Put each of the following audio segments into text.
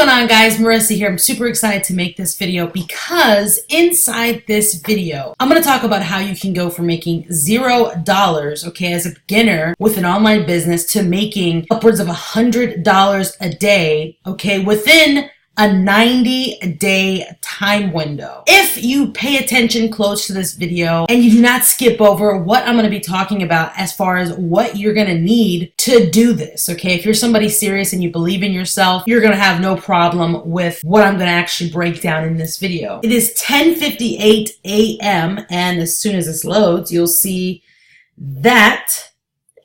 going on, guys? Marissa here. I'm super excited to make this video because inside this video, I'm going to talk about how you can go from making $0, okay, as a beginner with an online business to making upwards of $100 a day, okay, within a 90-day time window. If you pay attention close to this video and you do not skip over what I'm going to be talking about as far as what you're going to need to do this, okay? If you're somebody serious and you believe in yourself, you're going to have no problem with what I'm going to actually break down in this video. It is 10:58 a.m. and as soon as this loads, you'll see that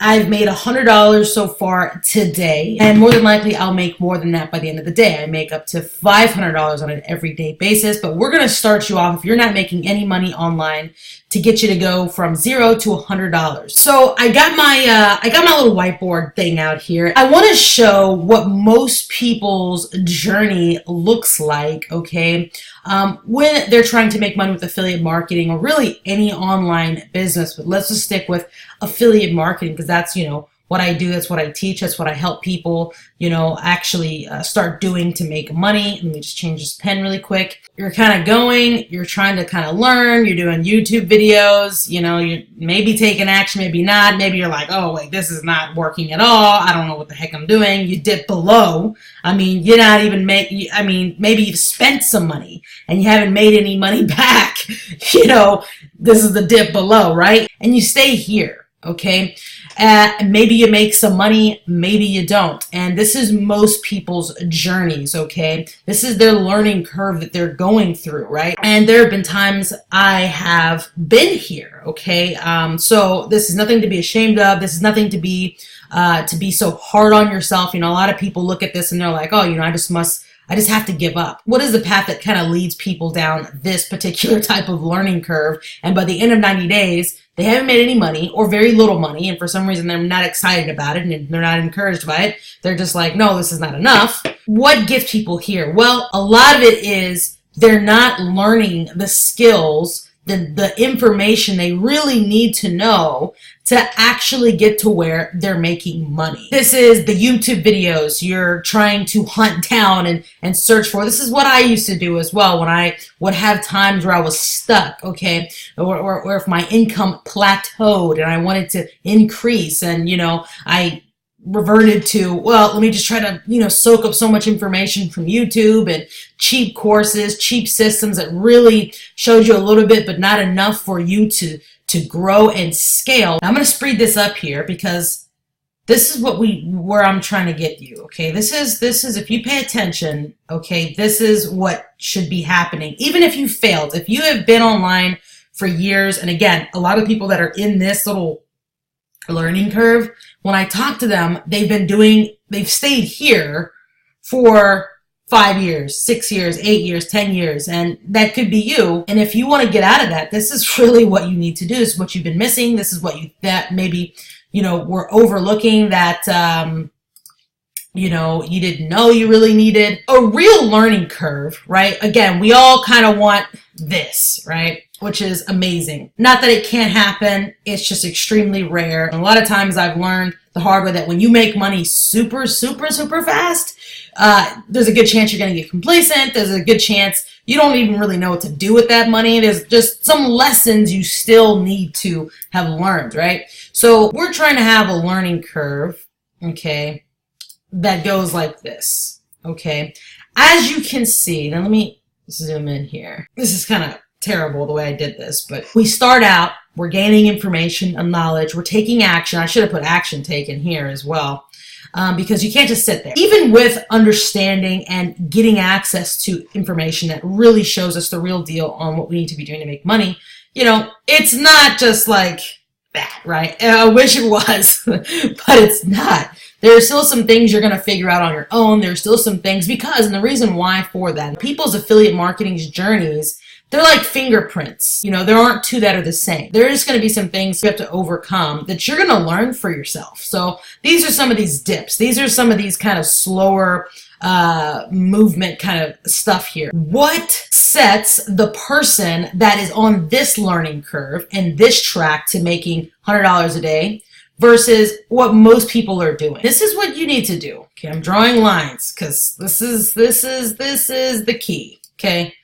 I've made $100 so far today, and more than likely I'll make more than that by the end of the day. I make up to $500 on an everyday basis, but we're going to start you off, if you're not making any money online, to get you to go from $0 to $100. So I got my little whiteboard thing out here. I want to show what most people's journey looks like, okay, when they're trying to make money with affiliate marketing or really any online business. But let's just stick with affiliate marketing because that's, what I do, that's what I teach, that's what I help people, actually start doing to make money. Let me just change this pen really quick. You're kind of going, you're trying to kind of learn, you're doing YouTube videos, you maybe taking action, maybe not. Maybe you're like, oh, wait, this is not working at all. I don't know what the heck I'm doing. You dip below. I mean, you're not even maybe you've spent some money and you haven't made any money back. This is the dip below, right? And you stay here, okay? Maybe you make some money, maybe you don't. And this is most people's journeys, okay? This is their learning curve that they're going through, right? And there have been times I have been here, okay? So this is nothing to be ashamed of. This is nothing to be so hard on yourself. A lot of people look at this and they're like, oh, I just have to give up. What is the path that kind of leads people down this particular type of learning curve? And by the end of 90 days, they haven't made any money or very little money. And for some reason, they're not excited about it and they're not encouraged by it. They're just like, no, this is not enough. What gets people here? Well, a lot of it is they're not learning the skills, the information they really need to know to actually get to where they're making money. This is the YouTube videos you're trying to hunt down and search for. This is what I used to do as well when I would have times where I was stuck, okay? Or if my income plateaued and I wanted to increase and, I reverted to, well, let me just try to, soak up so much information from YouTube and cheap courses, cheap systems that really showed you a little bit, but not enough for you to grow and scale. I'm going to speed this up here because this is where I'm trying to get you, okay? This is if you pay attention, okay, this is what should be happening. Even if you failed, if you have been online for years, and again, a lot of people that are in this little learning curve, when I talk to them, they've stayed here for 5 years, 6 years, 8 years, 10 years, and that could be you. And if you want to get out of that, this is really what you need to do. This is what you've been missing. This is what that maybe, we're overlooking that, you didn't know you really needed. A real learning curve, right? Again, we all kind of want this, right? Which is amazing. Not that it can't happen. It's just extremely rare. And a lot of times I've learned the hard way that when you make money super, super, super fast, there's a good chance you're going to get complacent. There's a good chance you don't even really know what to do with that money. There's just some lessons you still need to have learned, right? So we're trying to have a learning curve, okay, that goes like this, okay? As you can see, now let me zoom in here. This is kind of terrible the way I did this, but we start out, we're gaining information and knowledge, we're taking action. I should have put action taken here as well, because you can't just sit there. Even with understanding and getting access to information that really shows us the real deal on what we need to be doing to make money, it's not just like that, right? I wish it was, but it's not. There are still some things you're going to figure out on your own. There's still some things and the reason why for that, people's affiliate marketing's journeys, they're like fingerprints. There aren't two that are the same. There's going to be some things you have to overcome that you're going to learn for yourself. So these are some of these dips. These are some of these kind of slower movement kind of stuff here. What sets the person that is on this learning curve and this track to making $100 a day versus what most people are doing. This is what you need to do. Okay, I'm drawing lines because this is the key. Okay,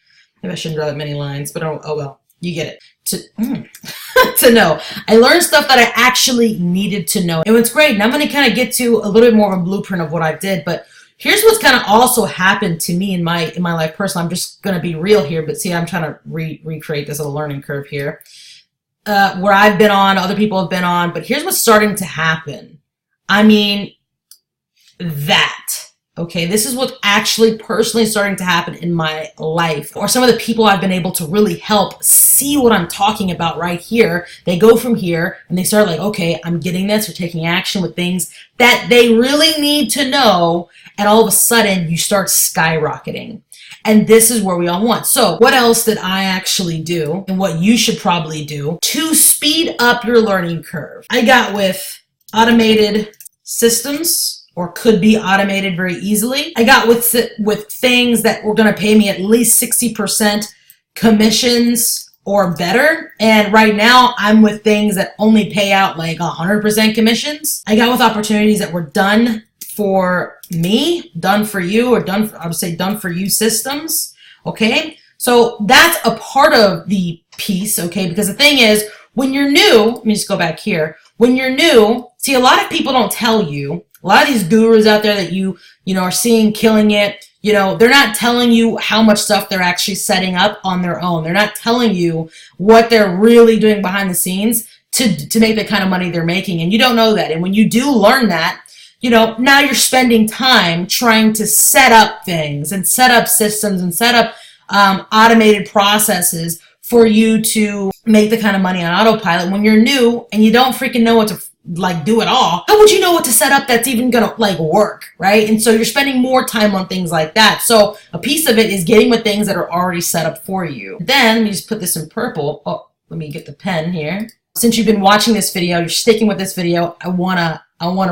maybe I shouldn't draw that many lines, but oh well, you get it. To know. I learned stuff that I actually needed to know. And what's great, and I'm going to kind of get to a little bit more of a blueprint of what I did, but here's what's kind of also happened to me in my life personally. I'm just going to be real here, but see, I'm trying to recreate this little learning curve here. Where I've been on, other people have been on, but here's what's starting to happen. I mean, okay, this is what's actually personally starting to happen in my life, or some of the people I've been able to really help see what I'm talking about right here. They go from here and they start like, okay, I'm getting this, or taking action with things that they really need to know, and all of a sudden you start skyrocketing. And this is where we all want. So what else did I actually do, and what you should probably do to speed up your learning curve? I got with automated systems, or could be automated very easily. I got with things that were going to pay me at least 60% commissions or better. And right now I'm with things that only pay out like 100% commissions. I got with opportunities that were done for me, done for you, or I would say done for you systems. Okay. So that's a part of the piece. Okay. Because the thing is, when you're new, let me just go back here. When you're new, see, a lot of people don't tell you. A lot of these gurus out there that you know, are seeing killing it, you know, they're not telling you how much stuff they're actually setting up on their own. They're not telling you what they're really doing behind the scenes to make the kind of money they're making. And you don't know that. And when you do learn that, you know, now you're spending time trying to set up things and set up systems and set up automated processes for you to make the kind of money on autopilot. When you're new and you don't freaking know what to like do it all, how would you know what to set up that's even gonna like work, right? And so you're spending more time on things like that. So a piece of it is getting with things that are already set up for you. Then let me just put this in purple. Oh, let me get the pen here. Since you've been watching this video, you're sticking with this video, I wanna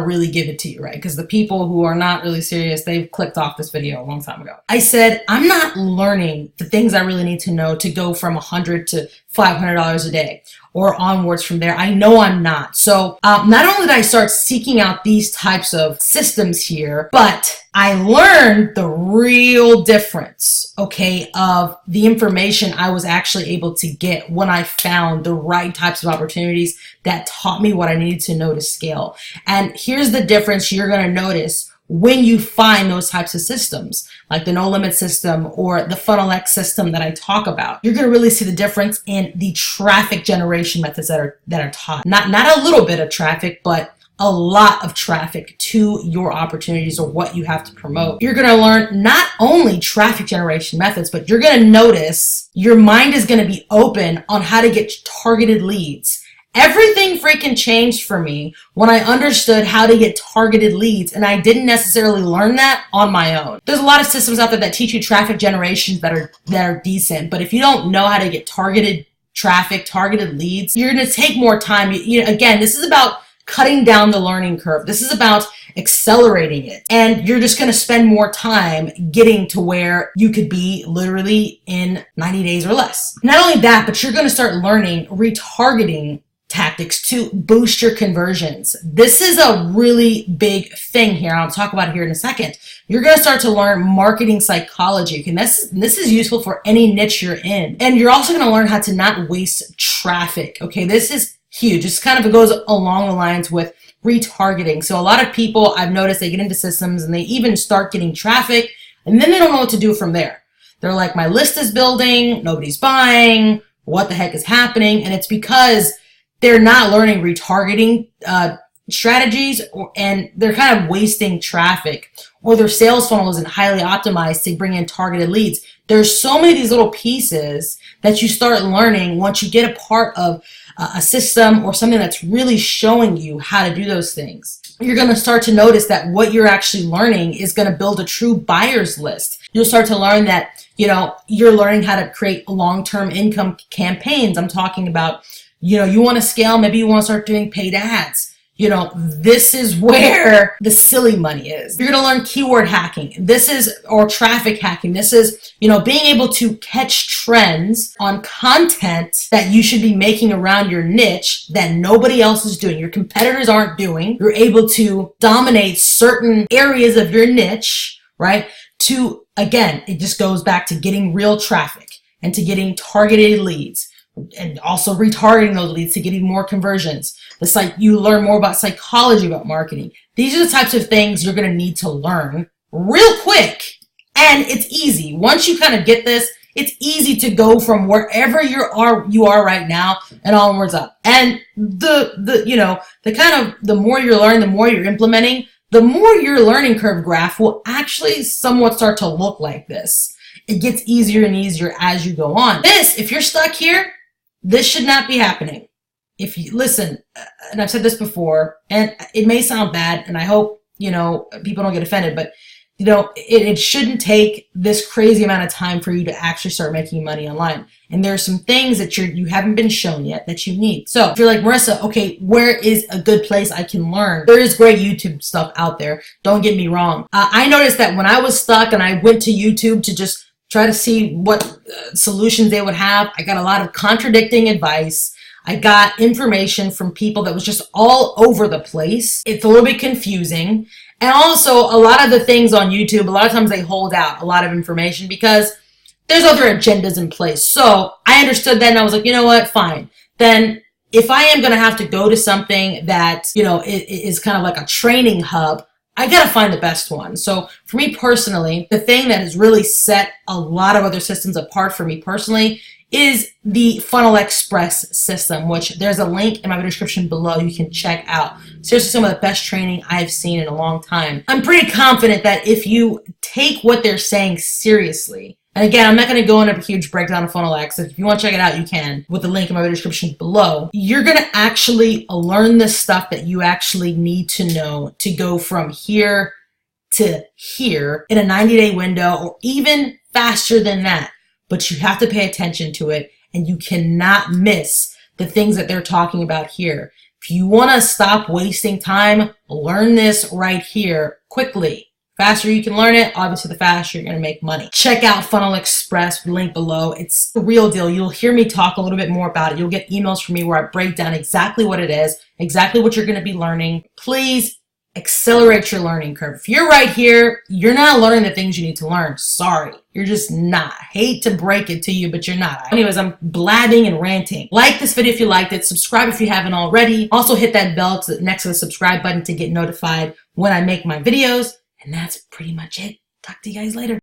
really give it to you, right? Because the people who are not really serious, they've clicked off this video a long time ago. I said, I'm not learning the things I really need to know to go from $100 to $500 a day or onwards from there. I know I'm not. So not only did I start seeking out these types of systems here, but I learned the real difference, okay, of the information I was actually able to get when I found the right types of opportunities that taught me what I needed to know to scale. And here's the difference you're going to notice when you find those types of systems, like the No Limit system or the Funnel X system that I talk about. You're going to really see the difference in the traffic generation methods that are taught. Not a little bit of traffic, but a lot of traffic to your opportunities or what you have to promote. You're going to learn not only traffic generation methods, but you're going to notice your mind is going to be open on how to get targeted leads. Everything freaking changed for me when I understood how to get targeted leads, and I didn't necessarily learn that on my own. There's a lot of systems out there that teach you traffic generations that are decent, but if you don't know how to get targeted traffic, targeted leads, you're going to take more time. Again, this is about cutting down the learning curve. This is about accelerating it. And you're just going to spend more time getting to where you could be literally in 90 days or less. Not only that, but you're going to start learning retargeting tactics to boost your conversions. This is a really big thing here. I'll talk about it here in a second. You're going to start to learn marketing psychology. And this is useful for any niche you're in. And you're also going to learn how to not waste traffic. Okay, this is huge. This kind of goes along the lines with retargeting. So a lot of people, I've noticed, they get into systems and they even start getting traffic, and then they don't know what to do from there. They're like, my list is building, nobody's buying, what the heck is happening? And it's because they're not learning retargeting strategies, and they're kind of wasting traffic, or their sales funnel isn't highly optimized to bring in targeted leads. There's so many of these little pieces that you start learning once you get a part of a system or something that's really showing you how to do those things. You're going to start to notice that what you're actually learning is going to build a true buyer's list. You'll start to learn that, you're learning how to create long-term income campaigns. I'm talking about, you want to scale, maybe you want to start doing paid ads. You know, this is where the silly money is. You're going to learn keyword hacking. This is, or traffic hacking. This is, you know, being able to catch trends on content that you should be making around your niche that nobody else is doing. Your competitors aren't doing. You're able to dominate certain areas of your niche, right? To, again, it just goes back to getting real traffic and to getting targeted leads and also retargeting those leads to getting more conversions. It's like you learn more about psychology about marketing. These are the types of things you're going to need to learn real quick. And it's easy. Once you kind of get this, it's easy to go from wherever you are right now and onwards up. And the more you learn, the more you're implementing, the more your learning curve graph will actually somewhat start to look like this. It gets easier and easier as you go on. If you're stuck here, this should not be happening. If you listen, and I've said this before, and it may sound bad, and I hope, you know, people don't get offended, but, you know, it shouldn't take this crazy amount of time for you to actually start making money online. And there are some things that you haven't been shown yet that you need. So if you're like, Marissa, okay, where is a good place I can learn? There is great YouTube stuff out there. Don't get me wrong. I noticed that when I was stuck and I went to YouTube to just try to see what solutions they would have, I got a lot of contradicting advice. I got information from people that was just all over the place. It's a little bit confusing. And also a lot of the things on YouTube, a lot of times they hold out a lot of information because there's other agendas in place. So I understood that and I was like, you know what, fine. Then if I am going to have to go to something that, you know, is kind of like a training hub, I got to find the best one. So for me personally, the thing that has really set a lot of other systems apart for me personally is the Funnel Express system, which there's a link in my description below you can check out. Seriously, some of the best training I've seen in a long time. I'm pretty confident that if you take what they're saying seriously, and again, I'm not going to go into a huge breakdown of Funnel X. If you want to check it out, you can with the link in my description below. You're going to actually learn the stuff that you actually need to know to go from here to here in a 90-day window or even faster than that. But you have to pay attention to it and you cannot miss the things that they're talking about here. If you want to stop wasting time, learn this right here quickly. Faster you can learn it, obviously the faster you're going to make money. Check out Funnel Express, link below. It's the real deal. You'll hear me talk a little bit more about it. You'll get emails from me where I break down exactly what it is, exactly what you're going to be learning. Please accelerate your learning curve. If you're right here, you're not learning the things you need to learn. Sorry, you're just not. Hate to break it to you, but you're not. Anyways, I'm blabbing and ranting. Like this video if you liked it. Subscribe if you haven't already. Also hit that bell next to the subscribe button to get notified when I make my videos. And that's pretty much it. Talk to you guys later.